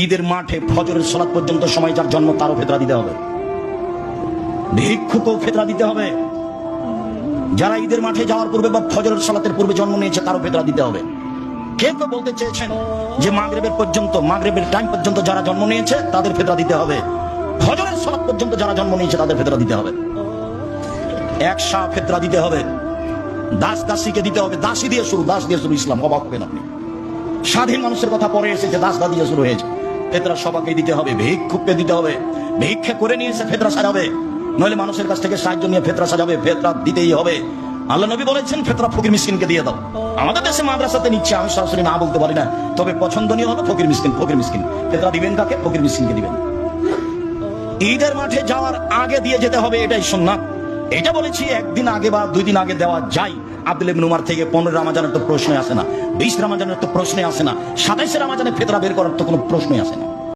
ঈদের মাঠে ফজরের সালাত পর্যন্ত সময় যার জন্ম তারও ফিতরা দিতে হবে, ভিক্ষুকও ফিতরা দিতে হবে। যারা ঈদের মাঠে যাওয়ার পূর্বে বা ফজরের সালাতের পূর্বে জন্ম নিয়েছে তারও ফিতরা দিতে হবে। কেউ তো বলতে চেয়েছেন যে মাগরিবের পর্যন্ত, মাগরিবের টাইম পর্যন্ত যারা জন্ম নিয়েছে তাদের ফিতরা দিতে হবে, ফজরের সালাত পর্যন্ত যারা জন্ম নিয়েছে তাদের ফিতরা দিতে হবে। একশা ফিতরা দিতে হবে, দাস দাসীকে দিতে হবে। দাসী দিয়ে শুরু, দাস দিয়ে শুরু ইসলাম, অবাক হবেন আপনি। স্বাধীন মানুষের কথা পরে এসেছে, দাস দাস দিয়ে শুরু হয়েছে। ফিতরা সবাইকে দিতে হবে, ভিক্ষুককে দিতে হবে। ভিক্ষা করে নিয়েছে ফিতরা সাজাবে, নইলে মানুষের কাছ থেকে সাহায্য নিয়ে ফিতরা সাজাবে, ফিতরা দিতেই হবে। আল্লাহ নবী বলেছেন ফিতরা ফকির মিসকিনকে দিয়ে দাও। আমাদের দেশে মাদ্রাসাতে নিচ্ছে, আমি সরাসরি না বলতে পারি না, তবে পছন্দনীয় হলো ফকির মিসকিন। ফকির মিসকিন ফিতরা দিবেন কাকে? ফকির মিসকিনকে দিবেন। ঈদের মাঠে যাওয়ার আগে দিয়ে যেতে হবে, এটাই সুন্নাত। এটা বলেছি একদিন আগে বা 2 দিন আগে দেওয়া যায়। আব্দুল্লাহ ইবনে উমর থেকে 15 রমজানের তো প্রশ্নই আসে না, 20 রমজানের তো প্রশ্নই আসে না, 27 রমজানে ফিতরা বের করার তো কোনো প্রশ্নই আসে না।